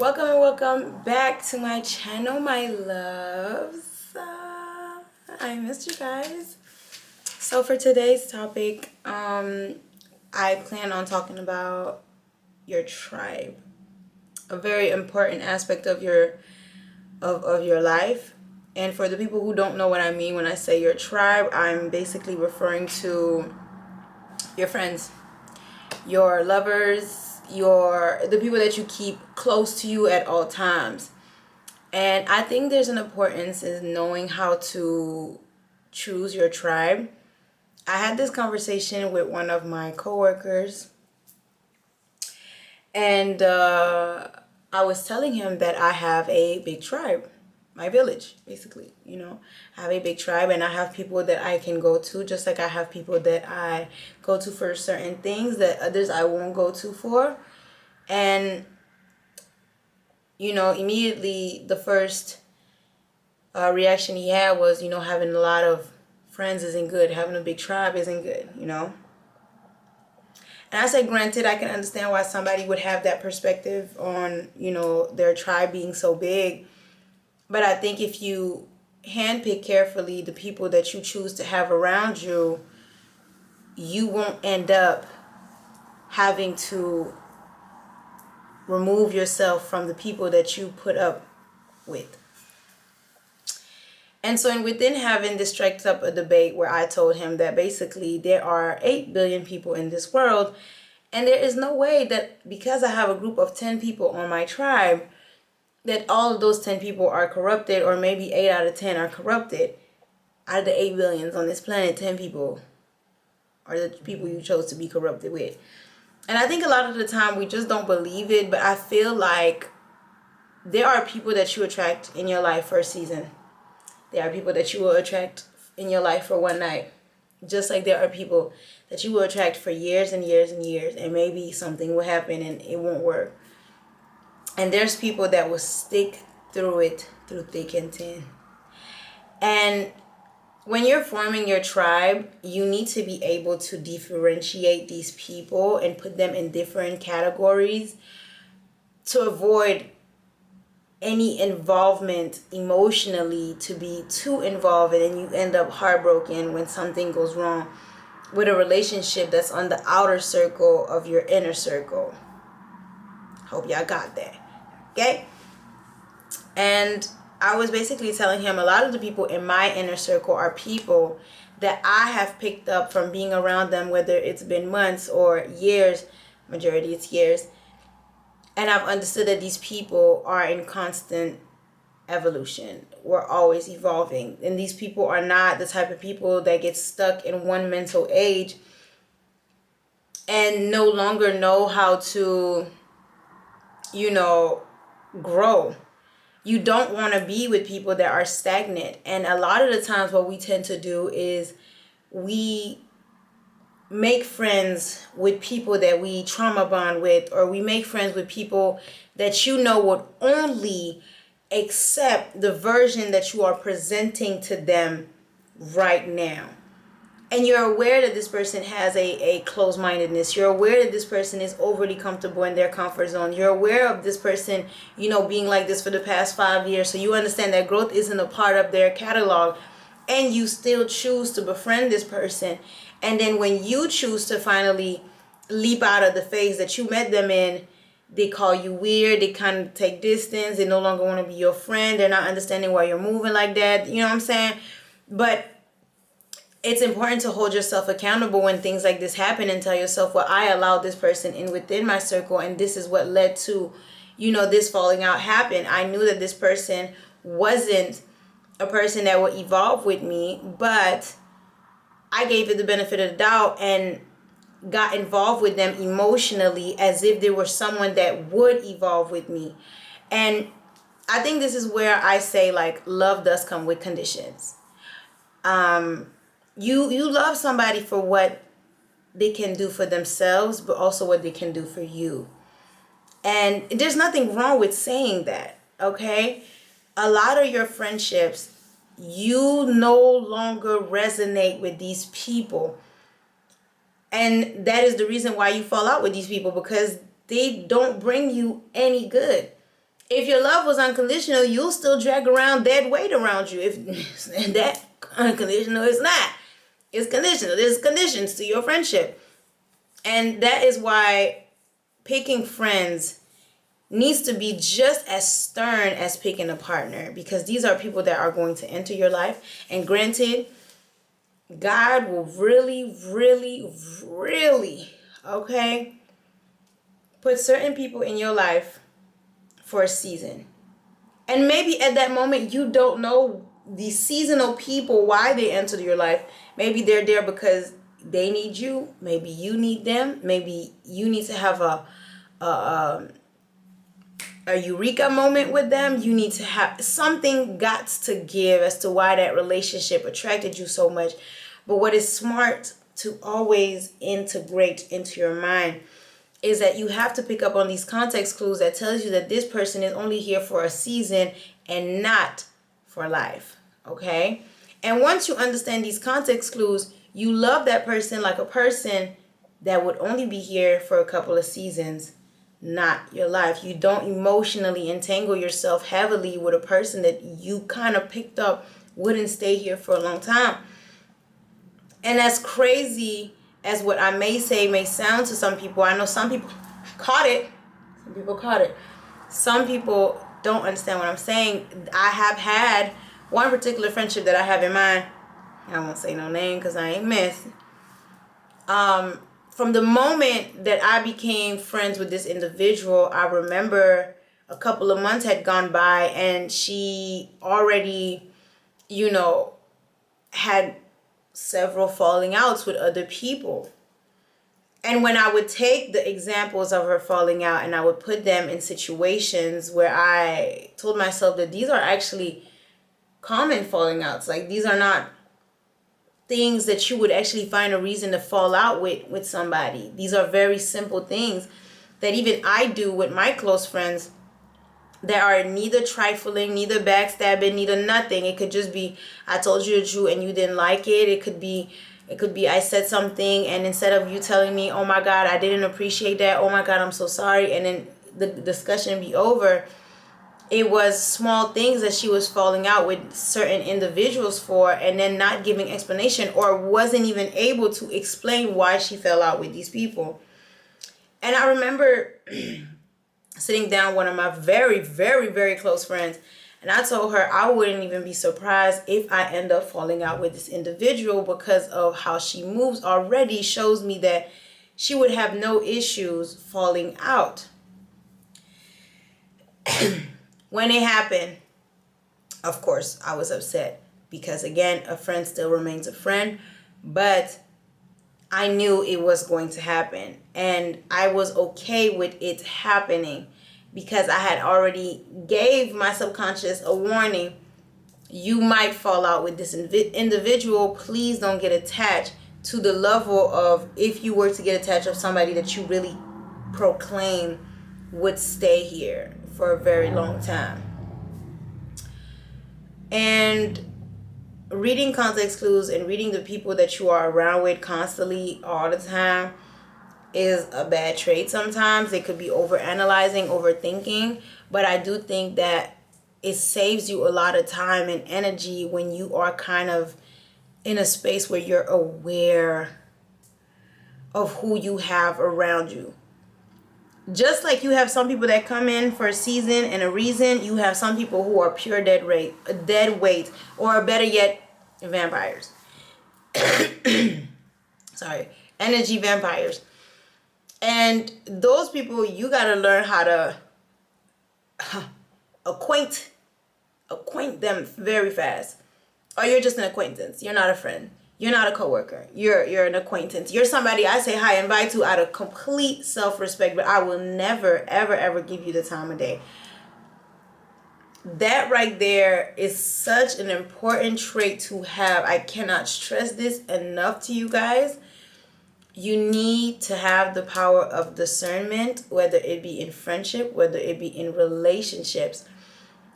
Welcome and welcome back to my channel, my loves. I missed you guys. So for today's topic, I plan on talking about your tribe, a very important aspect of your life. And for the people who don't know what I mean when I say your tribe, I'm basically referring to your friends, your lovers, the people that you keep close to you at all times. And I think there's an importance in knowing how to choose your tribe. I had this conversation with one of my coworkers, and I was telling him that I have a big tribe, my village, basically. I have a big tribe, and I have people that I can go to, just like I have people that I go to for certain things that others I won't go to for. And immediately the first reaction he had was, having a lot of friends isn't good. Having a big tribe isn't good. And I said, granted, I can understand why somebody would have that perspective on, their tribe being so big. But I think if you handpick carefully the people that you choose to have around you, you won't end up having to remove yourself from the people that you put up with. And so within having this strikes up a debate where I told him that basically there are 8 billion people in this world, and there is no way that because I have a group of 10 people on my tribe, that all of those 10 people are corrupted, or maybe 8 out of 10 are corrupted. Out of the 8 billions on this planet, 10 people are the people you chose to be corrupted with. And I think a lot of the time we just don't believe it, but I feel like there are people that you attract in your life for a season. There are people that you will attract in your life for one night. Just like there are people that you will attract for years and years and years, and maybe something will happen and it won't work. And there's people that will stick through it, through thick and thin. And when you're forming your tribe, you need to be able to differentiate these people and put them in different categories to avoid any involvement emotionally to be too involved, and then you end up heartbroken when something goes wrong with a relationship that's on the outer circle of your inner circle. Hope y'all got that. Okay? And I was basically telling him a lot of the people in my inner circle are people that I have picked up from being around them, whether it's been months or years. Majority it's years. And I've understood that these people are in constant evolution. We're always evolving. And these people are not the type of people that get stuck in one mental age and no longer know how to, grow. You don't want to be with people that are stagnant. And a lot of the times what we tend to do is we make friends with people that we trauma bond with, or we make friends with people that would only accept the version that you are presenting to them right now. And you're aware that this person has a closed-mindedness. You're aware that this person is overly comfortable in their comfort zone. You're aware of this person, being like this for the past 5 years. So you understand that growth isn't a part of their catalog. And you still choose to befriend this person. And then when you choose to finally leap out of the phase that you met them in, they call you weird. They kind of take distance. They no longer want to be your friend. They're not understanding why you're moving like that. You know what I'm saying? But it's important to hold yourself accountable when things like this happen and tell yourself, well, I allowed this person in within my circle, and this is what led to, this falling out happen. I knew that this person wasn't a person that would evolve with me, but I gave it the benefit of the doubt and got involved with them emotionally as if they were someone that would evolve with me. And I think this is where I say, like, love does come with conditions. You love somebody for what they can do for themselves, but also what they can do for you. And there's nothing wrong with saying that, okay? A lot of your friendships, you no longer resonate with these people. And that is the reason why you fall out with these people, because they don't bring you any good. If your love was unconditional, you'll still drag around dead weight around you. If that unconditional is not. It's conditional. There's conditions to your friendship. And that is why picking friends needs to be just as stern as picking a partner, because these are people that are going to enter your life. And granted, God will really, really, really, okay, put certain people in your life for a season. And maybe at that moment you don't know these seasonal people, why they entered your life. Maybe they're there because they need you. Maybe you need them. Maybe you need to have a eureka moment with them. You need to have something got to give as to why that relationship attracted you so much. But what is smart to always integrate into your mind is that you have to pick up on these context clues that tells you that this person is only here for a season and not for life. Okay? And once you understand these context clues, you love that person like a person that would only be here for a couple of seasons, not your life. You don't emotionally entangle yourself heavily with a person that you kind of picked up wouldn't stay here for a long time. And as crazy as what I may say may sound to some people, I know some people caught it. Some people caught it. Some people don't understand what I'm saying. I have had one particular friendship that I have in mind. I won't say no name because I ain't messy. From the moment that I became friends with this individual, I remember a couple of months had gone by and she already, had several falling outs with other people. And when I would take the examples of her falling out and I would put them in situations where I told myself that these are actually common falling outs. Like, these are not things that you would actually find a reason to fall out with somebody. These are very simple things that even I do with my close friends that are neither trifling, neither backstabbing, neither nothing. It could just be, I told you the truth and you didn't like it. It could be I said something and instead of you telling me, oh my God, I didn't appreciate that. Oh my God, I'm so sorry. And then the discussion be over. It was small things that she was falling out with certain individuals for and then not giving explanation or wasn't even able to explain why she fell out with these people. And I remember sitting down one of my very, very, very close friends, and I told her I wouldn't even be surprised if I end up falling out with this individual because of how she moves already shows me that she would have no issues falling out. When it happened, of course, I was upset because, again, a friend still remains a friend, but I knew it was going to happen, and I was okay with it happening because I had already gave my subconscious a warning. You might fall out with this individual. Please don't get attached to the level of, if you were to get attached of somebody that you really proclaim would stay here for a very long time. And reading context clues and reading the people that you are around with constantly all the time is a bad trait sometimes. It could be overanalyzing, overthinking, but I do think that it saves you a lot of time and energy when you are kind of in a space where you're aware of who you have around you. Just like you have some people that come in for a season and a reason, you have some people who are pure dead weight, or better yet, vampires. Sorry, energy vampires. And those people, you gotta learn how to acquaint them very fast. Or you're just an acquaintance. You're not a friend. You're not a coworker. You're an acquaintance. You're somebody I say hi and bye to out of complete self-respect, but I will never, ever, ever give you the time of day. That right there is such an important trait to have. I cannot stress this enough to you guys. You need to have the power of discernment, whether it be in friendship, whether it be in relationships.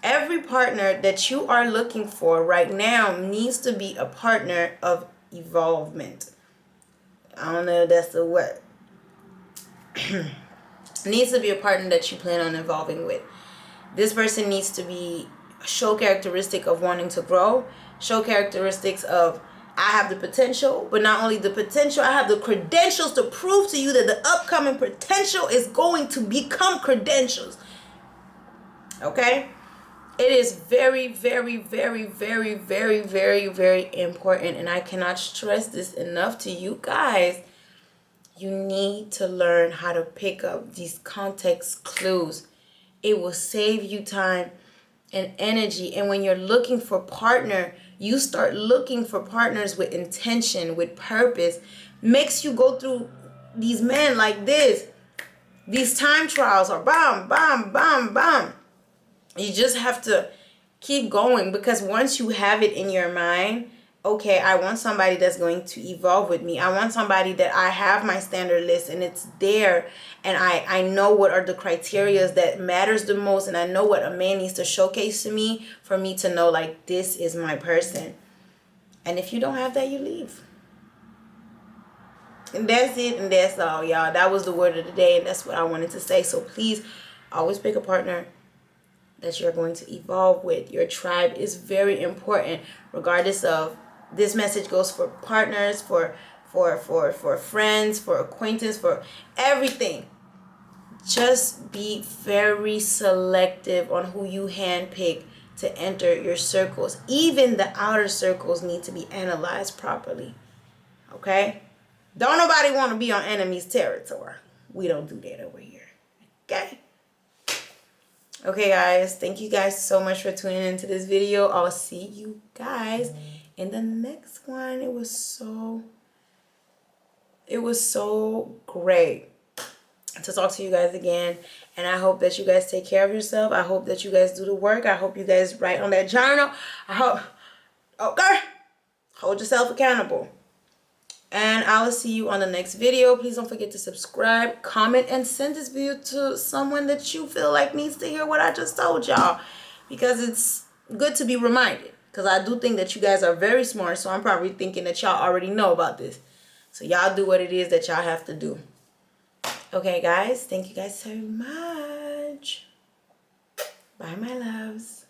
Every partner that you are looking for right now needs to be a partner of evolvement. I don't know if that's the word. Needs to be a partner that you plan on evolving with. This person needs to show characteristic of wanting to grow, show characteristics of I have the potential, but not only the potential, I have the credentials to prove to you that the upcoming potential is going to become credentials. Okay? It is very, very, very, very, very, very, very important. And I cannot stress this enough to you guys. You need to learn how to pick up these context clues. It will save you time and energy. And when you're looking for partner, you start looking for partners with intention, with purpose. Makes you go through these men like this. These time trials are bam, bam, bam, bam. You just have to keep going, because once you have it in your mind, okay, I want somebody that's going to evolve with me. I want somebody that I have my standard list and it's there, and I know what are the criteria that matters the most, and I know what a man needs to showcase to me for me to know, like, this is my person. And if you don't have that, you leave. And that's it, and that's all, y'all. That was the word of the day, and that's what I wanted to say. So please always pick a partner that you're going to evolve with. Your tribe is very important, regardless of, this message goes for partners, for friends, for acquaintance, for everything. Just be very selective on who you handpick to enter your circles. Even the outer circles need to be analyzed properly. Okay? Don't nobody want to be on enemy's territory. We don't do that over here. Okay? Okay, guys, thank you guys so much for tuning into this video. I'll see you guys in the next one. It was so great to talk to you guys again, and I hope that you guys take care of yourself. I hope that you guys do the work. I hope you guys write on that journal. I hope, okay, hold yourself accountable. And I will see you on the next video. Please don't forget to subscribe, comment, and send this video to someone that you feel like needs to hear what I just told y'all. Because it's good to be reminded. Because I do think that you guys are very smart. So I'm probably thinking that y'all already know about this. So y'all do what it is that y'all have to do. Okay, guys. Thank you guys so much. Bye, my loves.